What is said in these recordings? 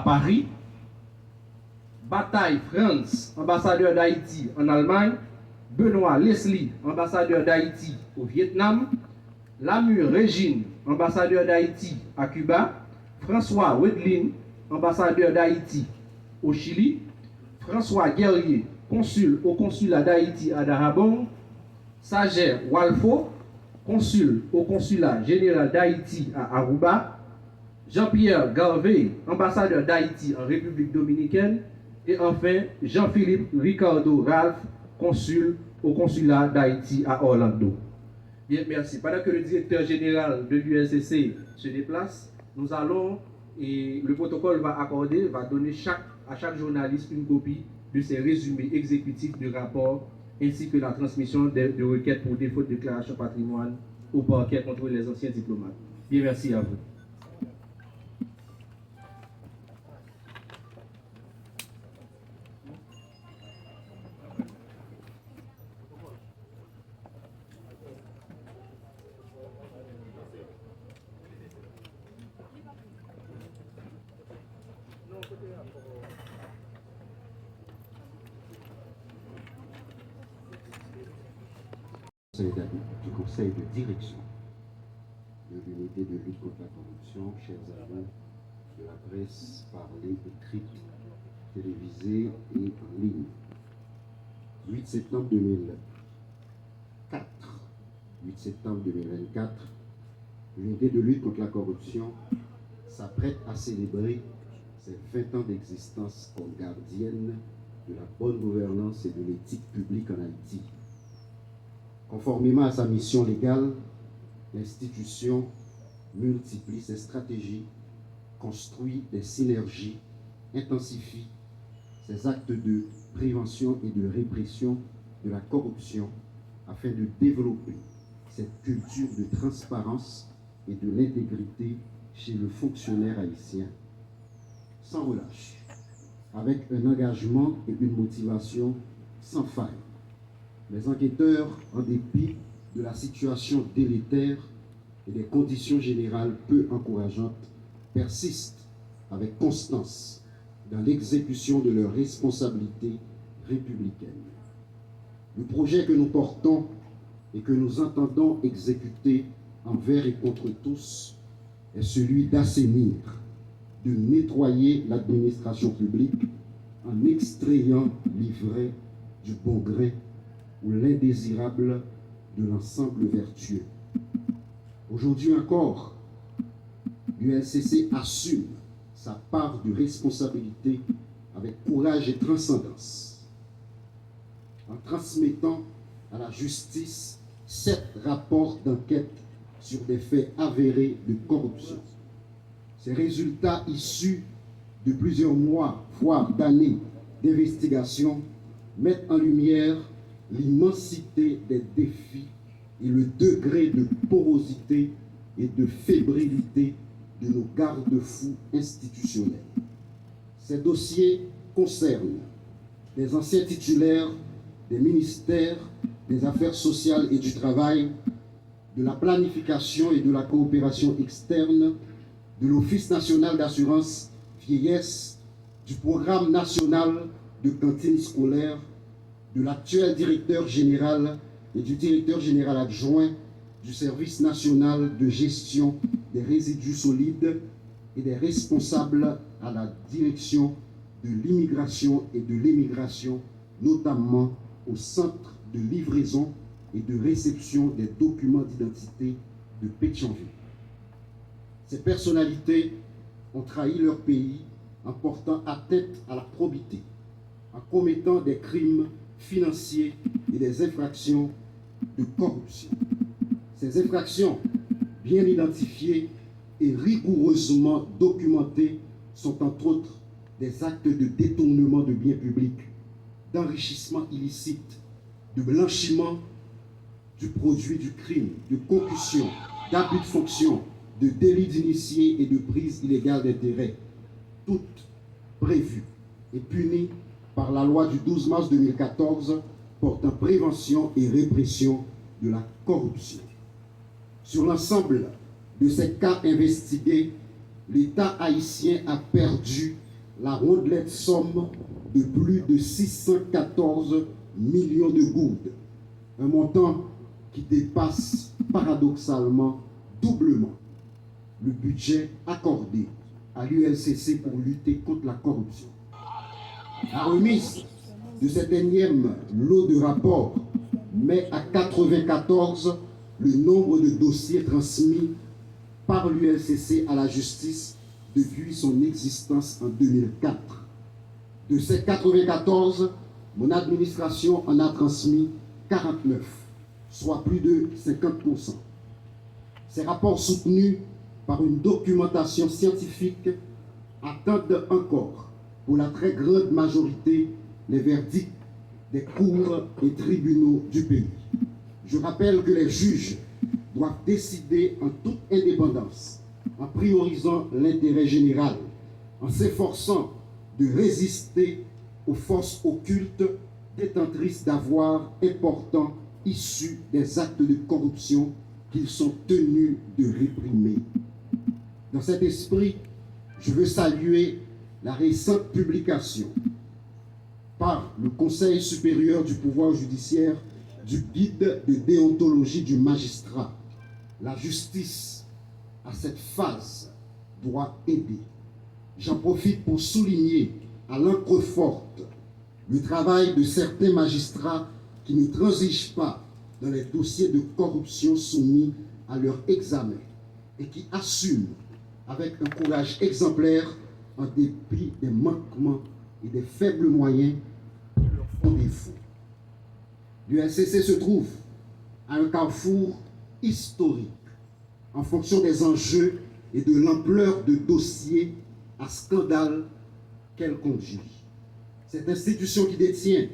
à Paris. Bataille Franz, ambassadeur d'Haïti en Allemagne. Benoît Leslie, ambassadeur d'Haïti au Vietnam. Lamur Régine, ambassadeur d'Haïti à Cuba. François Wedlin, ambassadeur d'Haïti au Chili. François Guerrier, consul au consulat d'Haïti à Dajabon. Sager Walfo, consul au consulat général d'Haïti à Aruba. Jean-Pierre Garvey, ambassadeur d'Haïti en République dominicaine. Et enfin, Jean-Philippe Ricardo Ralph, consul au consulat d'Haïti à Orlando. Bien, merci. Pendant que le directeur général de l'UNCC se déplace, nous allons, et le protocole va donner à chaque journaliste une copie de ses résumés exécutifs de rapport, ainsi que la transmission de requêtes pour défaut de déclaration de patrimoine au parquet contre les anciens diplomates. Bien, merci à vous. Du conseil de direction de l'unité de lutte contre la corruption, chers amis de la presse parlée, écrite, télévisée et en ligne. 8 septembre 2004, 8 septembre 2024, l'unité de lutte contre la corruption s'apprête à célébrer ses 20 ans d'existence comme gardienne de la bonne gouvernance et de l'éthique publique en Haïti. Conformément à sa mission légale, l'institution multiplie ses stratégies, construit des synergies, intensifie ses actes de prévention et de répression de la corruption afin de développer cette culture de transparence et de l'intégrité chez le fonctionnaire haïtien, sans relâche, avec un engagement et une motivation sans faille. Les enquêteurs, en dépit de la situation délétère et des conditions générales peu encourageantes, persistent avec constance dans l'exécution de leurs responsabilités républicaines. Le projet que nous portons et que nous entendons exécuter envers et contre tous est celui d'assainir, de nettoyer l'administration publique en extrayant l'ivraie du bon grain ou l'indésirable de l'ensemble vertueux. Aujourd'hui encore, l'UNCC assume sa part de responsabilité avec courage et transcendance, en transmettant à la justice 7 rapports d'enquête sur des faits avérés de corruption. Ces résultats issus de plusieurs mois, voire d'années d'investigation, mettent en lumière l'immensité des défis et le degré de porosité et de fébrilité de nos garde-fous institutionnels. Ces dossiers concernent des anciens titulaires des ministères des Affaires sociales et du Travail, de la planification et de la coopération externe, de l'Office national d'assurance vieillesse, du programme national de cantine scolaire, de l'actuel directeur général et du directeur général adjoint du service national de gestion des résidus solides et des responsables à la direction de l'immigration et de l'émigration, notamment au centre de livraison et de réception des documents d'identité de Pétionville. Ces personnalités ont trahi leur pays en portant atteinte à la probité, en commettant des crimes financiers et des infractions de corruption. Ces infractions, bien identifiées et rigoureusement documentées, sont entre autres des actes de détournement de biens publics, d'enrichissement illicite, de blanchiment du produit du crime, de concussion, d'abus de fonction, de délit d'initié et de prise illégale d'intérêt, toutes prévues et punies par la loi du 12 mars 2014 portant prévention et répression de la corruption. Sur l'ensemble de ces cas investigués, l'État haïtien a perdu la rondelette somme de plus de 614 millions de goudes, un montant qui dépasse paradoxalement doublement le budget accordé à l'ULCC pour lutter contre la corruption. La remise de cet énième lot de rapports met à 94 le nombre de dossiers transmis par l'ULCC à la justice depuis son existence en 2004. De ces 94, mon administration en a transmis 49, soit plus de 50%. Ces rapports soutenus par une documentation scientifique attendent encore, pour la très grande majorité, les verdicts des cours et tribunaux du pays. Je rappelle que les juges doivent décider en toute indépendance, en priorisant l'intérêt général, en s'efforçant de résister aux forces occultes détentrices d'avoirs importants issus des actes de corruption qu'ils sont tenus de réprimer. Dans cet esprit, je veux saluer la récente publication par le Conseil supérieur du pouvoir judiciaire du guide de déontologie du magistrat. La justice, à cette phase, doit aider. J'en profite pour souligner à l'encre forte le travail de certains magistrats qui ne transigent pas dans les dossiers de corruption soumis à leur examen et qui assument avec un courage exemplaire en dépit des manquements et des faibles moyens qui leur font défaut. L'ULCC se trouve à un carrefour historique en fonction des enjeux et de l'ampleur de dossiers à scandale qu'elle conduit. Cette institution qui détient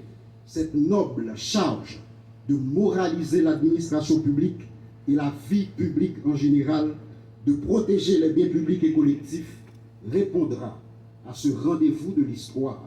cette noble charge de moraliser l'administration publique et la vie publique en général, de protéger les biens publics et collectifs, répondra à ce rendez-vous de l'histoire